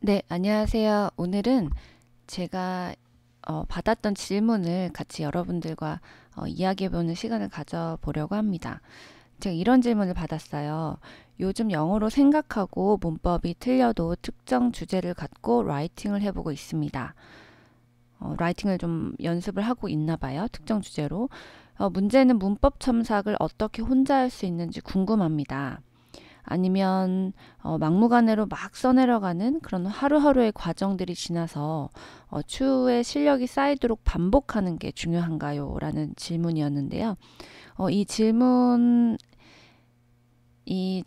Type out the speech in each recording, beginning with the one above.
네, 안녕하세요. 오늘은 제가 받았던 질문을 같이 여러분들과 이야기해보는 시간을 가져보려고 합니다. 제가 이런 질문을 받았어요. 요즘 영어로 생각하고 문법이 틀려도 특정 주제를 갖고 라이팅을 해보고 있습니다. 라이팅을 좀 연습을 하고 있나 봐요. 특정 주제로. 문제는 문법 첨삭을 어떻게 혼자 할 수 있는지 궁금합니다. 아니면 막무가내로 막 써내려가는 그런 하루하루의 과정들이 지나서 추후에 실력이 쌓이도록 반복하는 게 중요한가요? 라는 질문이었는데요. 이 질문이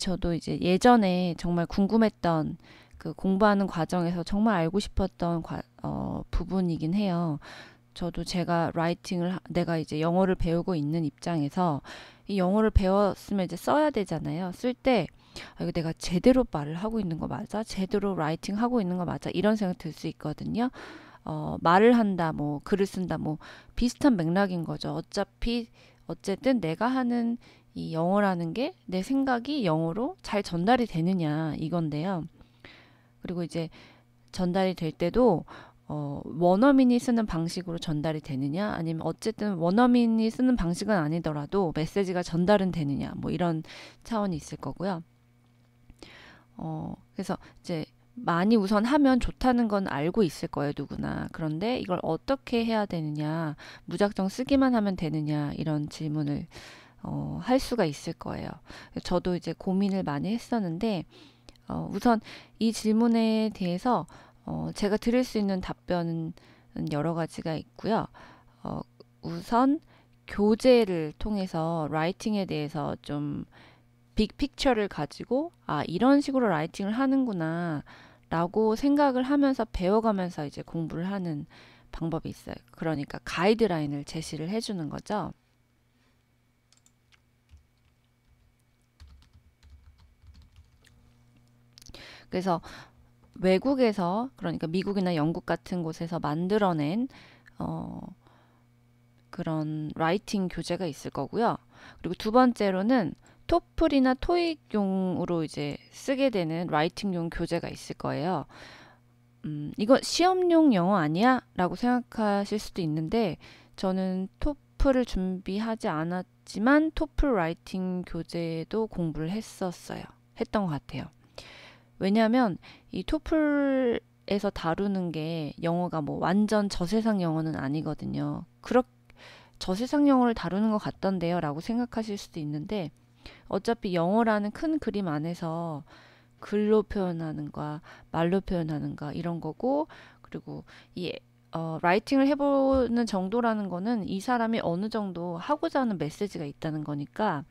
저도 이제 예전에 정말 궁금했던 그 공부하는 과정에서 정말 알고 싶었던 부분이긴 해요. 저도 제가 내가 이제 영어를 배우고 있는 입장에서 이 영어를 배웠으면 이제 써야 되잖아요. 쓸 때, 이거 내가 제대로 말을 하고 있는 거 맞아? 제대로 라이팅 하고 있는 거 맞아? 이런 생각 들 수 있거든요. 말을 한다, 뭐, 글을 쓴다, 뭐, 비슷한 맥락인 거죠. 어쨌든 내가 하는 이 영어라는 게 내 생각이 영어로 잘 전달이 되느냐, 이건데요. 그리고 이제 전달이 될 때도 원어민이 쓰는 방식으로 전달이 되느냐 아니면 어쨌든 원어민이 쓰는 방식은 아니더라도 메시지가 전달은 되느냐 뭐 이런 차원이 있을 거고요. 그래서 이제 많이 우선 하면 좋다는 건 알고 있을 거예요, 누구나. 그런데 이걸 어떻게 해야 되느냐, 무작정 쓰기만 하면 되느냐, 이런 질문을 할 수가 있을 거예요. 저도 이제 고민을 많이 했었는데, 우선 이 질문에 대해서 제가 드릴 수 있는 답변은 여러 가지가 있고요. 어, 우선 교재를 통해서 라이팅에 대해서 좀 빅픽처를 가지고 이런 식으로 라이팅을 하는구나 라고 생각을 하면서 배워가면서 이제 공부를 하는 방법이 있어요. 그러니까 가이드라인을 제시를 해주는 거죠. 그래서 외국에서 그러니까 미국이나 영국 같은 곳에서 만들어낸 어, 그런 라이팅 교재가 있을 거고요. 그리고 두 번째로는 토플이나 토익용으로 이제 쓰게 되는 라이팅용 교재가 있을 거예요. 이거 시험용 영어 아니야? 라고 생각하실 수도 있는데 저는 토플을 준비하지 않았지만 토플 라이팅 교재도 공부를 했었어요. 했던 것 같아요. 왜냐하면 이 토플에서 다루는 게 영어가 뭐 완전 저세상 영어는 아니거든요. 그렇게 저세상 영어를 다루는 것 같던데요 라고 생각하실 수도 있는데 어차피 영어라는 큰 그림 안에서 글로 표현하는 거, 말로 표현하는 거 이런 거고 그리고 이 라이팅을 해보는 정도라는 거는 이 사람이 어느 정도 하고자 하는 메시지가 있다는 거니까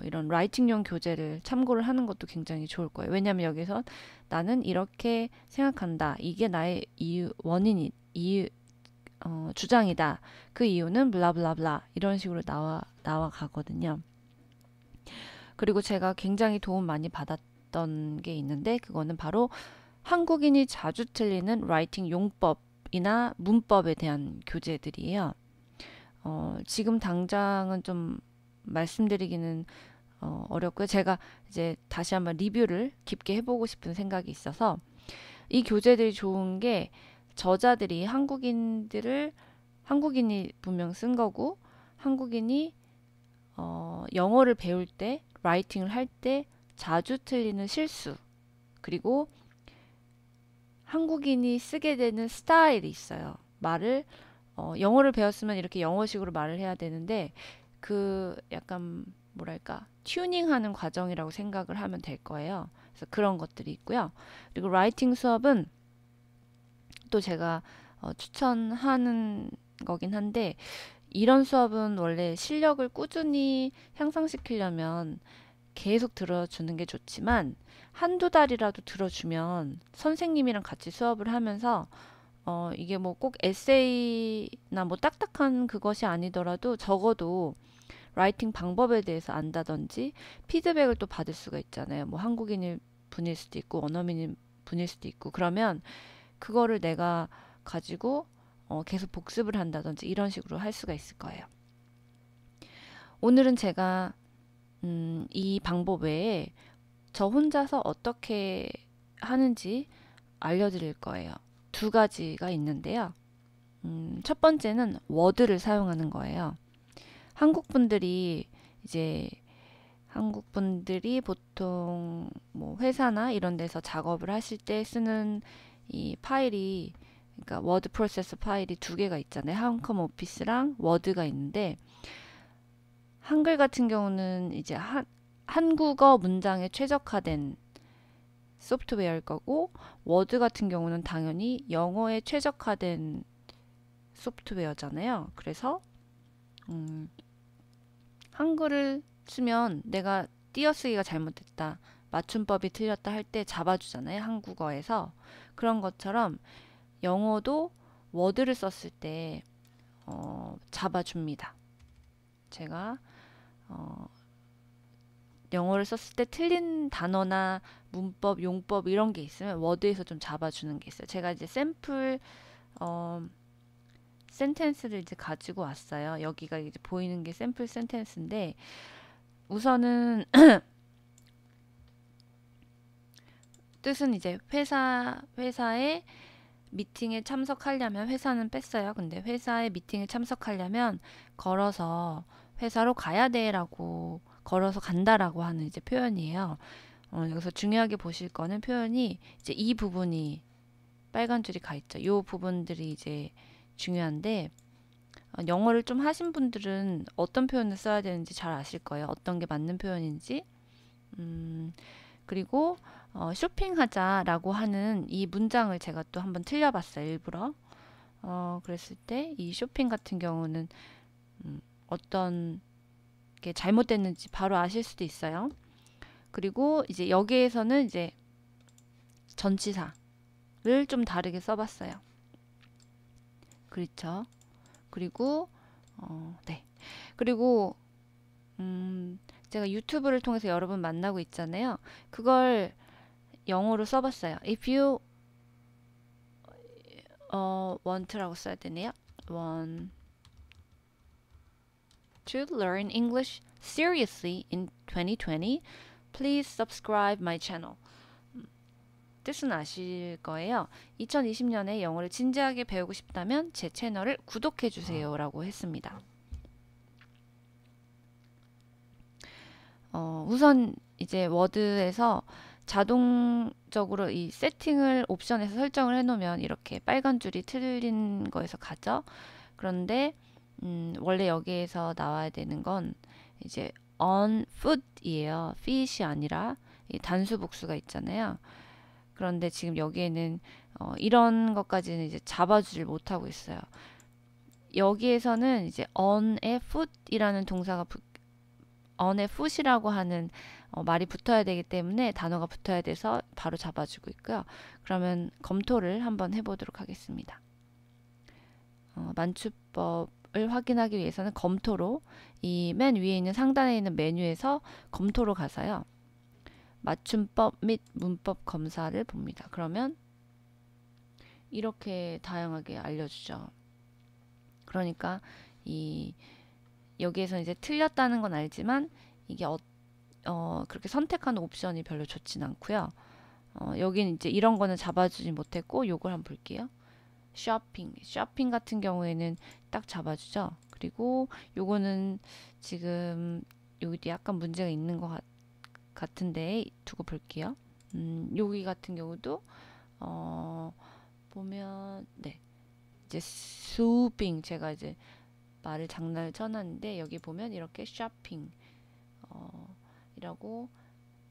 이런 라이팅용 교재를 참고를 하는 것도 굉장히 좋을 거예요. 왜냐하면 여기서 나는 이렇게 생각한다. 이게 나의 주장이다. 그 이유는 블라블라블라 이런 식으로 나와 가거든요. 그리고 제가 굉장히 도움 많이 받았던 게 있는데 그거는 바로 한국인이 자주 틀리는 라이팅 용법이나 문법에 대한 교재들이에요. 지금 당장은 좀 말씀드리기는 어렵고요. 제가 이제 다시 한번 리뷰를 깊게 해보고 싶은 생각이 있어서 이 교재들이 좋은 게 저자들이 한국인이 분명 쓴 거고 한국인이 영어를 배울 때 라이팅을 할 때 자주 틀리는 실수 그리고 한국인이 쓰게 되는 스타일이 있어요. 영어를 배웠으면 이렇게 영어식으로 말을 해야 되는데 그 약간 뭐랄까 튜닝하는 과정이라고 생각을 하면 될 거예요. 그래서 그런 것들이 있고요. 그리고 라이팅 수업은 또 제가 추천하는 거긴 한데 이런 수업은 원래 실력을 꾸준히 향상시키려면 계속 들어주는 게 좋지만 한두 달이라도 들어주면 선생님이랑 같이 수업을 하면서 이게 뭐 꼭 에세이나 뭐 딱딱한 그것이 아니더라도 적어도 라이팅 방법에 대해서 안다든지 피드백을 또 받을 수가 있잖아요. 뭐 한국인일 분일 수도 있고 원어민일 분일 수도 있고 그러면 그거를 내가 가지고 계속 복습을 한다든지 이런 식으로 할 수가 있을 거예요. 오늘은 제가 이 방법 외에 저 혼자서 어떻게 하는지 알려드릴 거예요. 두 가지가 있는데요. 첫 번째는 워드를 사용하는 거예요. 한국 분들이 보통 뭐 회사나 이런 데서 작업을 하실 때 쓰는 이 파일이, 그러니까 워드 프로세서 파일이 두 개가 있잖아요. 한컴 오피스랑 워드가 있는데, 한글 같은 경우는 이제 한국어 문장에 최적화된 소프트웨어일 거고, 워드 같은 경우는 당연히 영어에 최적화된 소프트웨어잖아요. 그래서 한글을 쓰면 내가 띄어쓰기가 잘못됐다, 맞춤법이 틀렸다 할 때 잡아주잖아요. 한국어에서. 그런 것처럼 영어도 워드를 썼을 때 잡아줍니다. 제가 영어를 썼을 때 틀린 단어나 문법, 용법 이런 게 있으면 워드에서 좀 잡아주는 게 있어요. 제가 이제 샘플 센텐스를 이제 가지고 왔어요. 여기가 이제 보이는 게 샘플 센텐스인데, 우선은 뜻은 이제 회사에 미팅에 참석하려면, 회사는 뺐어요. 근데 회사에 미팅에 참석하려면 걸어서 회사로 가야 돼라고, 걸어서 간다라고 하는 이제 표현이에요. 여기서 중요하게 보실 거는 표현이 이제 이 부분이 빨간 줄이 가 있죠. 이 부분들이 이제 중요한데, 영어를 좀 하신 분들은 어떤 표현을 써야 되는지 잘 아실 거예요. 어떤 게 맞는 표현인지. 그리고 쇼핑하자라고 하는 이 문장을 제가 또 한번 틀려봤어요. 일부러. 그랬을 때 이 쇼핑 같은 경우는 어떤 게 잘못됐는지 바로 아실 수도 있어요. 그리고 이제 여기에서는 이제 전치사를 좀 다르게 써봤어요. 그렇죠. 그리고 네. 그리고 제가 유튜브를 통해서 여러분 만나고 있잖아요. 그걸 영어로 써봤어요. If you want라고 써야 되네요. Want to learn English seriously in 2020, please subscribe my channel. 뜻은 아실 거예요. 2020년에 영어를 진지하게 배우고 싶다면 제 채널을 구독해 주세요 라고 했습니다. 우선 이제 워드에서 자동적으로 이 세팅을 옵션에서 설정을 해놓으면 이렇게 빨간 줄이 틀린 거에서 가죠. 그런데 원래 여기에서 나와야 되는 건 이제 on foot이에요. fit이 아니라 이 단수 복수가 있잖아요. 그런데 지금 여기에는 이런 것까지는 이제 잡아주질 못하고 있어요. 여기에서는 이제 on의 foot이라는 동사가 on의 foot이라고 하는 말이 붙어야 되기 때문에, 단어가 붙어야 돼서 바로 잡아주고 있고요. 그러면 검토를 한번 해보도록 하겠습니다. 맞춤법을 확인하기 위해서는 검토로, 이 맨 위에 있는 상단에 있는 메뉴에서 검토로 가서요, 맞춤법 및 문법 검사를 봅니다. 그러면 이렇게 다양하게 알려주죠. 그러니까 여기에서 이제 틀렸다는 건 알지만 이게 그렇게 선택하는 옵션이 별로 좋진 않고요. 여기는 이제 이런 거는 잡아주지 못했고, 요걸 한번 볼게요. 쇼핑 같은 경우에는 딱 잡아주죠. 그리고 요거는 지금 여기도 약간 문제가 있는 것 같은데 두고 볼게요. 여기 같은 경우도 보면 네, 이제 쇼핑, 제가 이제 말을 장난을 쳐놨는데 여기 보면 이렇게 쇼핑 이라고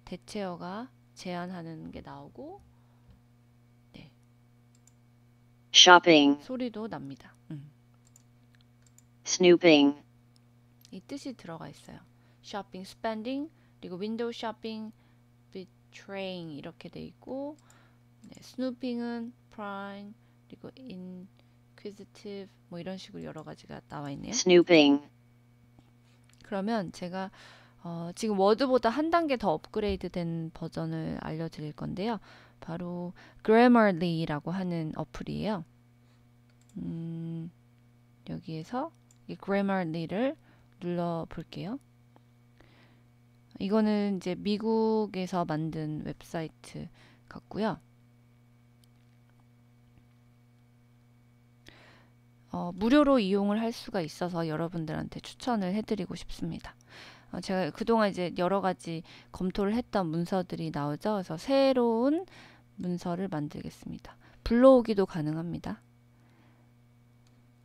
대체어가 제한하는 게 나오고, 네, shopping, 소리도 납니다. snooping, 이 뜻이 들어가 있어요. shopping, spending, 그리고 window shopping, betraying 이렇게 돼 있고, 네, snooping은 prying, 그리고 inquisitive 뭐 이런 식으로 여러 가지가 나와 있네요. snooping, 그러면 제가 지금 워드보다 한 단계 더 업그레이드 된 버전을 알려드릴 건데요. 바로 Grammarly라고 하는 어플이에요. 여기에서 이 Grammarly를 눌러 볼게요. 이거는 이제 미국에서 만든 웹사이트 같고요. 무료로 이용을 할 수가 있어서 여러분들한테 추천을 해드리고 싶습니다. 제가 그동안 이제 여러 가지 검토를 했던 문서들이 나오죠. 그래서 새로운 문서를 만들겠습니다. 불러오기도 가능합니다.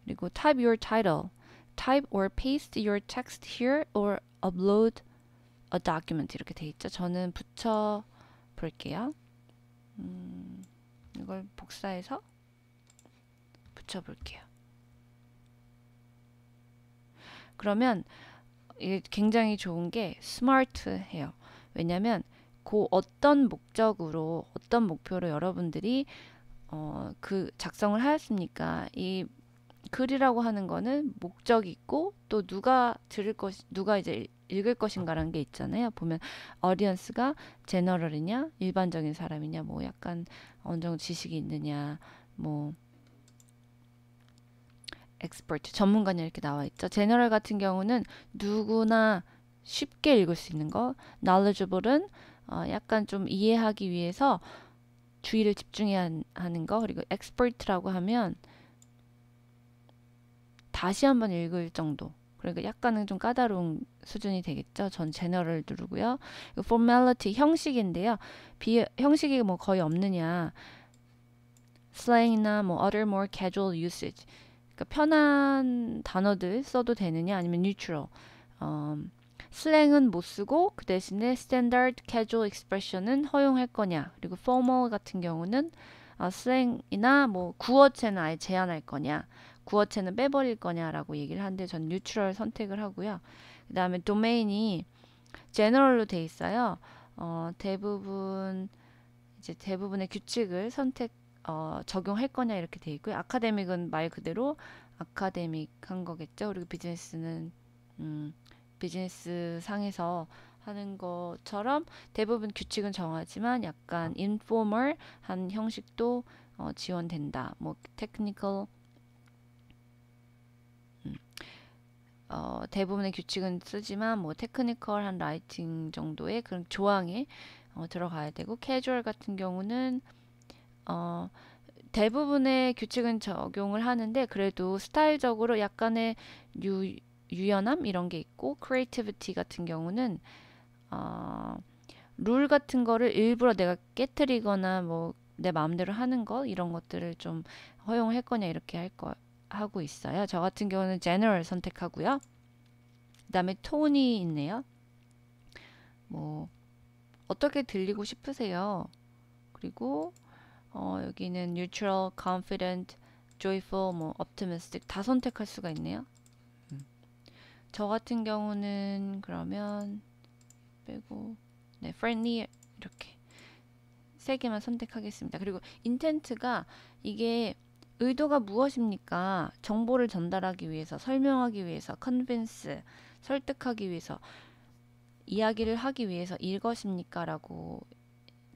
그리고 type your title. Type or paste your text here or upload a document 이렇게 돼 있죠. 저는 붙여 볼게요. 이걸 복사해서 붙여 볼게요. 그러면 이게 굉장히 좋은 게 스마트해요. 왜냐면 그 어떤 목적으로 어떤 목표로 여러분들이 그 작성을 하였습니까? 이 글이라고 하는 거는 목적이 있고 또 누가 이제 읽을 것인가라는 게 있잖아요. 보면 어디언스가 제너럴이냐, 일반적인 사람이냐, 뭐 약간 어느 정도 지식이 있느냐, 뭐 엑스퍼트, 전문가냐 이렇게 나와 있죠. 제너럴 같은 경우는 누구나 쉽게 읽을 수 있는 거, knowledgeable은 약간 좀 이해하기 위해서 주의를 집중해야 하는 거, 그리고 expert라고 하면 다시 한번 읽을 정도. 그러니까 약간은 좀 까다로운 수준이 되겠죠. 전 제너럴 누르고요. formality 형식인데요. 형식이 뭐 거의 없느냐. slang이나 뭐 other more casual usage. 그러니까 편한 단어들 써도 되느냐 아니면 neutral. 슬랭은 못 쓰고 그 대신에 standard casual expression은 허용할 거냐. 그리고 formal 같은 경우는 슬랭이나 뭐 구어체는 아예 제한할 거냐. 구어체는 빼버릴 거냐라고 얘기를 하는데 전 뉴트럴 선택을 하고요. 그 다음에 도메인이 제너럴로 돼 있어요. 대부분의 규칙을 적용할 거냐 이렇게 돼 있고요. 아카데믹은 말 그대로 아카데믹한 거겠죠. 그리고 비즈니스는 비즈니스 상에서 하는 것처럼 대부분 규칙은 정하지만 약간 인포멀한 형식도 지원된다. 뭐 테크니컬 대부분의 규칙은 쓰지만 뭐 테크니컬한 라이팅 정도의 그런 조항에 들어가야 되고 캐주얼 같은 경우는 대부분의 규칙은 적용을 하는데 그래도 스타일적으로 약간의 유연함 이런 게 있고 크리에이티비티 같은 경우는 룰 같은 거를 일부러 내가 깨트리거나 뭐 내 마음대로 하는 거 이런 것들을 좀 허용할 거냐 이렇게 하고 있어요. 저 같은 경우는 general 선택하고요. 그 다음에 톤이 있네요. 뭐 어떻게 들리고 싶으세요? 그리고 여기는 neutral, confident, joyful, 뭐 optimistic 다 선택할 수가 있네요. 저 같은 경우는 그러면 빼고 네, friendly 이렇게 세 개만 선택하겠습니다. 그리고 intent가 이게 의도가 무엇입니까? 정보를 전달하기 위해서, 설명하기 위해서, convince, 설득하기 위해서, 이야기를 하기 위해서 일 것입니까? 라고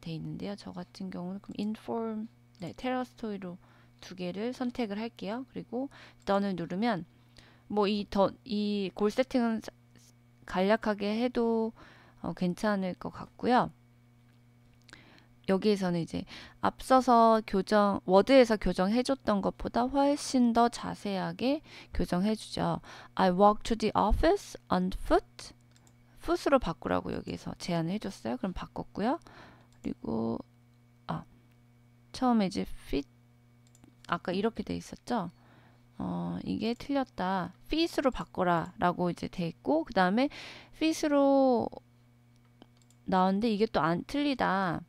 돼 있는데요. 저 같은 경우는 그럼 inform, 네, tell story로 두 개를 선택을 할게요. 그리고 done을 누르면 뭐 이 골 세팅은 간략하게 해도 괜찮을 것 같고요. 여기에서는 이제 앞서서 워드에서 교정해줬던 것보다 훨씬 더 자세하게 교정해주죠. I walk to the office on foot. foot으로 바꾸라고 여기에서 제안을 해줬어요. 그럼 바꿨고요. 그리고 처음에 이제 fit 아까 이렇게 돼 있었죠. 이게 틀렸다. feet으로 바꿔라 라고 이제 돼 있고 그 다음에 feet으로 나왔는데 이게 또 안 틀리다.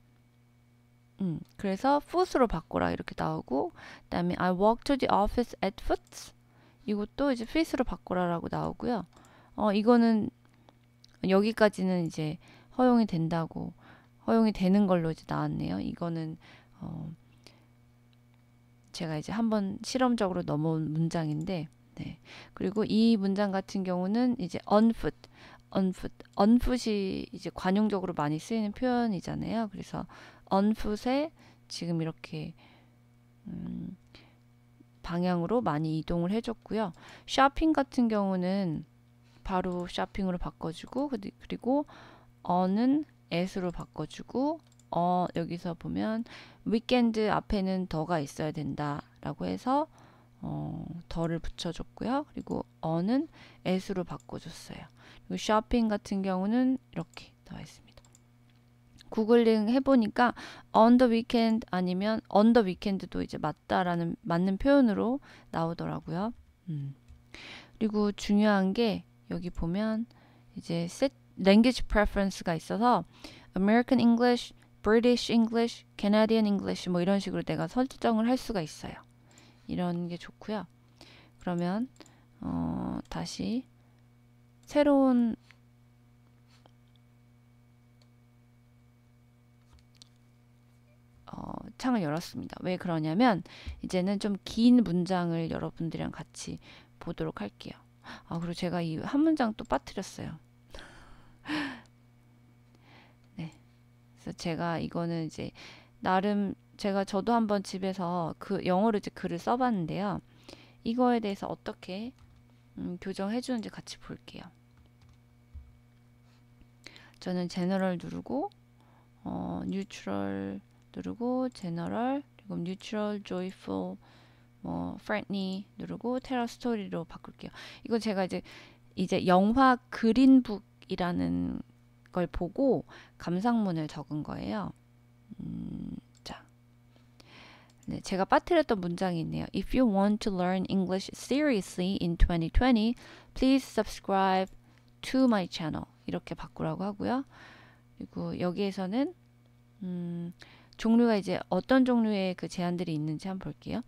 그래서 foot으로 바꿔라 이렇게 나오고 그 다음에 I walk to the office at foot 이것도 이제 feet으로 바꿔라라고 나오고요. 이거는 여기까지는 이제 허용이 되는 걸로 이제 나왔네요. 이거는 제가 이제 한번 실험적으로 넘어온 문장인데 네. 그리고 이 문장 같은 경우는 이제 on foot이 이제 관용적으로 많이 쓰이는 표현이잖아요. 그래서 on foot에 지금 이렇게 방향으로 많이 이동을 해줬고요. 쇼핑 같은 경우는 바로 쇼핑으로 바꿔주고 그리고 on은 at으로 바꿔주고 여기서 보면 weekend 앞에는 더가 있어야 된다라고 해서 더를 붙여줬고요. 그리고 어는 at으로 바꿔줬어요. 그리고 shopping 같은 경우는 이렇게 나와 있습니다. 구글링 해보니까 on the weekend 아니면 on the weekend도 이제 맞는 표현으로 나오더라고요. 그리고 중요한 게 여기 보면 이제 language preference가 있어서 American English, British English, Canadian English 뭐 이런 식으로 내가 설정을 할 수가 있어요. 이런 게 좋고요. 그러면 다시 새로운 창을 열었습니다. 왜 그러냐면 이제는 좀 긴 문장을 여러분들이랑 같이 보도록 할게요. 그리고 제가 이 한 문장 또 빠뜨렸어요. 네. 그래서 제가 이거는 이제 나름 저도 한번 집에서 그 영어로 이제 글을 써봤는데요. 이거에 대해서 어떻게 교정해 주는지 같이 볼게요. 저는 제너럴 누르고 뉴트럴 누르고 제너럴 그리고 뉴트럴 조이풀 뭐 friendly 누르고 테러 스토리로 바꿀게요. 이거 제가 이제 영화 그린북이라는 걸 보고 감상문을 적은 거예요. 자, 네, 제가 빠뜨렸던 문장이 있네요. If you want to learn English seriously in 2020, please subscribe to my channel. 이렇게 바꾸라고 하고요. 그리고 여기에서는 종류가 이제 어떤 종류의 그 제한들이 있는지 한번 볼게요.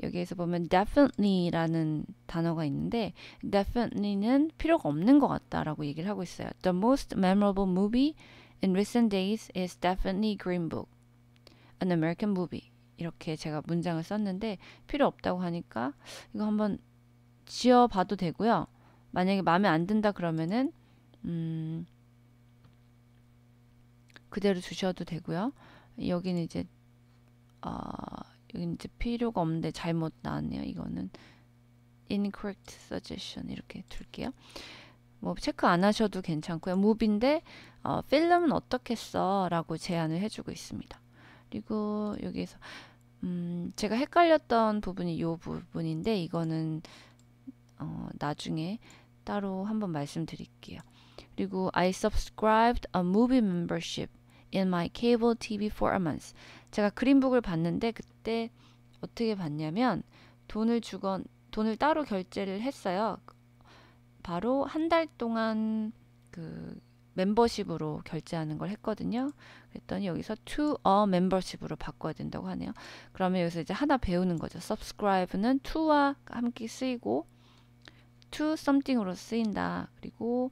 여기에서 보면 definitely라는 단어가 있는데 definitely는 필요가 없는 것 같다라고 얘기를 하고 있어요. The most memorable movie in recent days is definitely Green Book, an American movie. 이렇게 제가 문장을 썼는데 필요 없다고 하니까 이거 한번 지워봐도 되고요. 만약에 마음에 안 든다 그러면은 그대로 두셔도 되고요. 여기는 이제 여기는 이제 필요가 없는데 잘못 나왔네요. 이거는 incorrect suggestion 이렇게 둘게요. 뭐 체크 안 하셔도 괜찮고요. movie인데 필름은 어떻게 써? 라고 제안을 해주고 있습니다. 그리고 여기에서 제가 헷갈렸던 부분이 이 부분인데 이거는 나중에 따로 한번 말씀드릴게요. 그리고 I subscribed a movie membership in my cable TV for a month. 제가 그린북을 봤는데 그때 어떻게 봤냐면 돈을 따로 결제를 했어요. 바로 한 달 동안 그 멤버십으로 결제하는 걸 했거든요. 그랬더니 여기서 to a membership으로 바꿔야 된다고 하네요. 그러면 여기서 이제 하나 배우는 거죠. subscribe는 to와 함께 쓰이고 to something으로 쓰인다. 그리고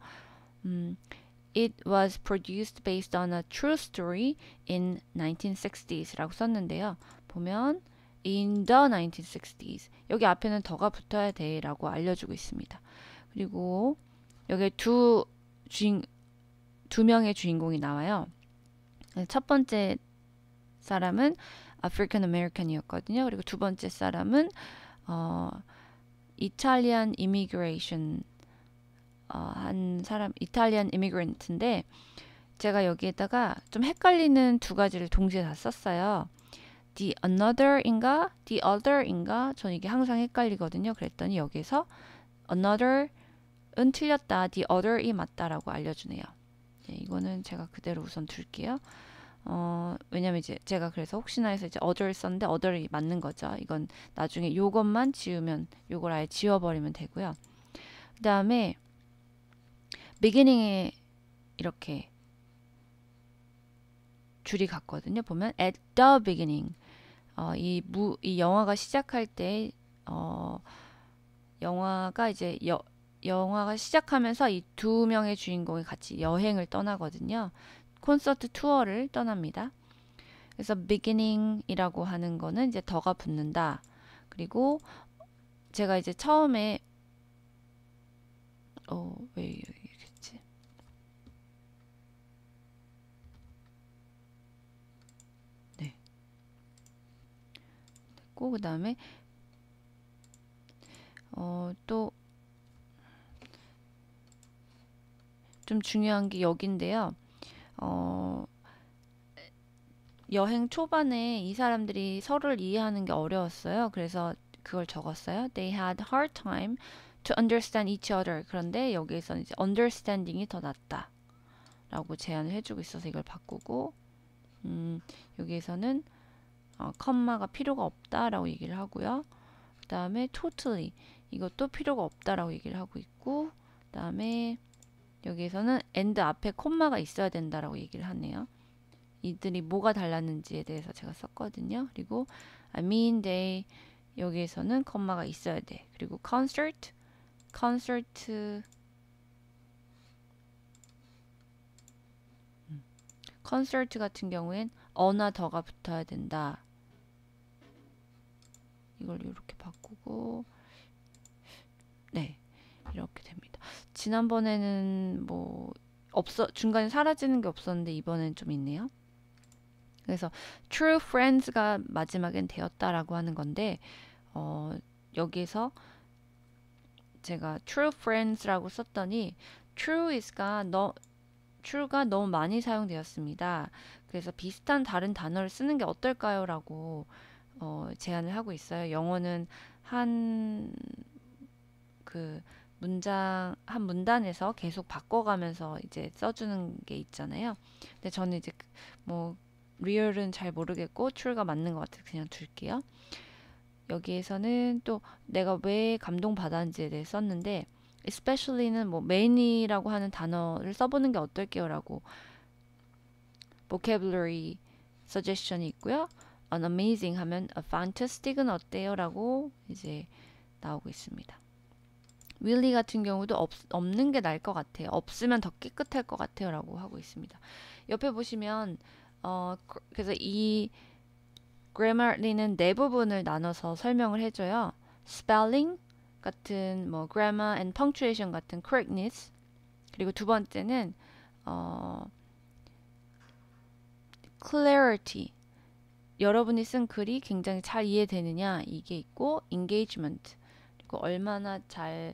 It was produced based on a true story in 1960s 라고 썼는데요. 보면 in the 1960s 여기 앞에는 더가 붙어야 돼 라고 알려주고 있습니다. 그리고 여기에 두 명의 주인공이 나와요. 첫 번째 사람은 아프리칸 아메리칸이었거든요. 그리고 두 번째 사람은 이탈리안 이미그레이션 한 사람 이탈리안 이미그런트인데 제가 여기에다가 좀 헷갈리는 두 가지를 동시에 다 썼어요. The another인가 the other인가 저는 이게 항상 헷갈리거든요. 그랬더니 여기서 another은 틀렸다, the other이 맞다라고 알려주네요. 네, 이거는 제가 그대로 우선 둘게요. 왜냐면 이제 제가 그래서 혹시나 해서 이제 other 썼는데 other이 맞는 거죠. 이건 나중에 요것만 지우면 요걸 아예 지워버리면 되고요. 그 다음에 beginning에 이렇게 줄이 갔거든요. 보면 at the beginning 이 영화가 시작할 때 영화가 이제 영화가 시작하면서 이 두 명의 주인공이 같이 여행을 떠나거든요. 콘서트 투어를 떠납니다. 그래서 beginning이라고 하는 거는 이제 더가 붙는다. 그리고 제가 이제 처음에 왜 이랬지? 네. 됐고 그 다음에 또 좀 중요한 게 여기인데요. 여행 초반에 이 사람들이 서로를 이해하는 게 어려웠어요. 그래서 그걸 적었어요. They had hard time to understand each other. 그런데 여기에서는 이제 understanding이 더 낫다 라고 제안을 해주고 있어서 이걸 바꾸고, 여기에서는 컴마가 필요가 없다라고 얘기를 하고요. 그 다음에 totally 이것도 필요가 없다라고 얘기를 하고 있고, 그 다음에 여기에서는 and 앞에 콤마가 있어야 된다라고 얘기를 하네요. 이들이 뭐가 달랐는지에 대해서 제가 썼거든요. 그리고 I mean they 여기에서는 콤마가 있어야 돼. 그리고 concert 같은 경우엔 어나 더가 붙어야 된다. 이걸 이렇게 바꾸고, 네, 이렇게 됩니다. 지난번에는 뭐 중간에 사라지는 게 없었는데 이번엔 좀 있네요. 그래서 true friends가 마지막엔 되었다라고 하는 건데, 여기에서 제가 true friends라고 썼더니 true가 너무 많이 사용되었습니다. 그래서 비슷한 다른 단어를 쓰는 게 어떨까요? 라고 제안을 하고 있어요. 영어는 한 문단에서 계속 바꿔가면서 이제 써주는 게 있잖아요. 근데 저는 이제 뭐 real은 잘 모르겠고 true가 맞는 것 같아서 그냥 둘게요. 여기에서는 또 내가 왜 감동받았는지에 대해 썼는데, especially는 뭐 main이라고 하는 단어를 써보는 게 어떨게요? 라고 vocabulary suggestion이 있고요. an amazing 하면 a fantastic은 어때요? 라고 이제 나오고 있습니다. really 같은 경우도 없는 게 나을 것 같아요. 없으면 더 깨끗할 것 같아요. 라고 하고 있습니다. 옆에 보시면 그래서 이 Grammarly는 네 부분을 나눠서 설명을 해줘요. spelling 같은 뭐 grammar and punctuation 같은 correctness, 그리고 두 번째는 clarity, 여러분이 쓴 글이 굉장히 잘 이해되느냐 이게 있고, engagement, 그리고 얼마나 잘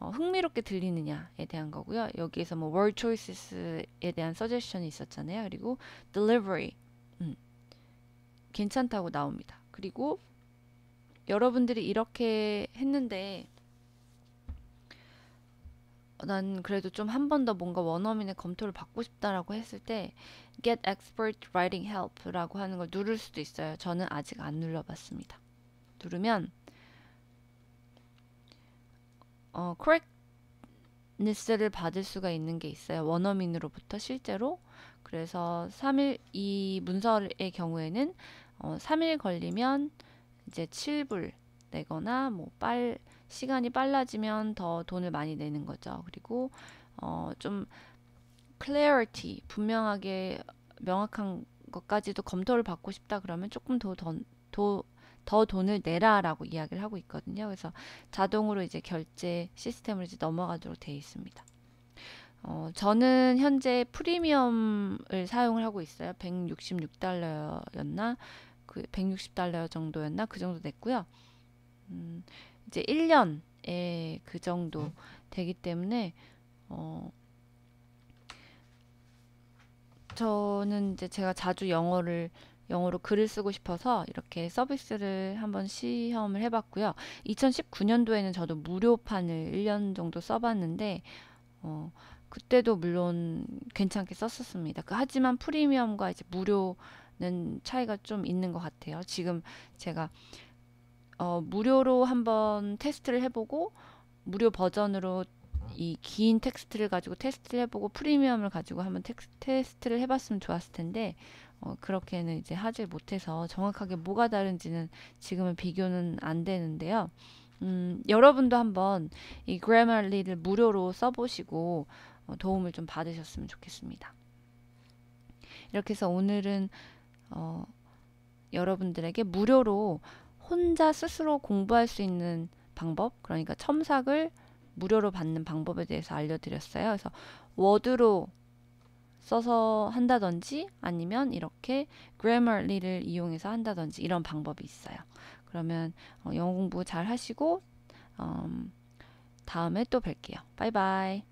흥미롭게 들리느냐에 대한 거고요. 여기에서 뭐 word choices에 대한 suggestion이 있었잖아요. 그리고 delivery 괜찮다고 나옵니다. 그리고 여러분들이 이렇게 했는데 난 그래도 좀 한 번 더 뭔가 원어민의 검토를 받고 싶다라고 했을 때 Get Expert Writing Help라고 하는 걸 누를 수도 있어요. 저는 아직 안 눌러봤습니다. 누르면 correctness를 받을 수가 있는 게 있어요. 원어민으로부터 실제로. 그래서 이 문서의 경우에는 3일 걸리면 이제 7불 내거나 뭐 시간이 빨라지면 더 돈을 많이 내는 거죠. 그리고 좀 clarity, 분명하게 명확한 것까지도 검토를 받고 싶다 그러면 조금 더 돈을 내라라고 이야기를 하고 있거든요. 그래서 자동으로 이제 결제 시스템으로 이제 넘어가도록 되어 있습니다. 저는 현재 프리미엄을 사용을 하고 있어요. $166였나? 그 $160 정도였나? 그 정도 냈고요. 이제 1년에 그 정도 되기 때문에 저는 이제 제가 자주 영어로 글을 쓰고 싶어서 이렇게 서비스를 한번 시험을 해봤고요. 2019년도에는 저도 무료판을 1년 정도 써봤는데 그때도 물론 괜찮게 썼었습니다. 하지만 프리미엄과 이제 무료는 차이가 좀 있는 것 같아요. 지금 제가 무료로 한번 테스트를 해보고 무료 버전으로 이 긴 텍스트를 가지고 테스트를 해보고 프리미엄을 가지고 한번 테스트를 해봤으면 좋았을 텐데 그렇게는 이제 하질 못해서 정확하게 뭐가 다른지는 지금은 비교는 안 되는데요. 여러분도 한번 이 Grammarly를 무료로 써보시고 도움을 좀 받으셨으면 좋겠습니다. 이렇게 해서 오늘은 여러분들에게 무료로 혼자 스스로 공부할 수 있는 방법, 그러니까 첨삭을 무료로 받는 방법에 대해서 알려드렸어요. 그래서 워드로 써서 한다든지 아니면 이렇게 Grammarly를 이용해서 한다든지 이런 방법이 있어요. 그러면 영어 공부 잘 하시고 다음에 또 뵐게요. 바이바이.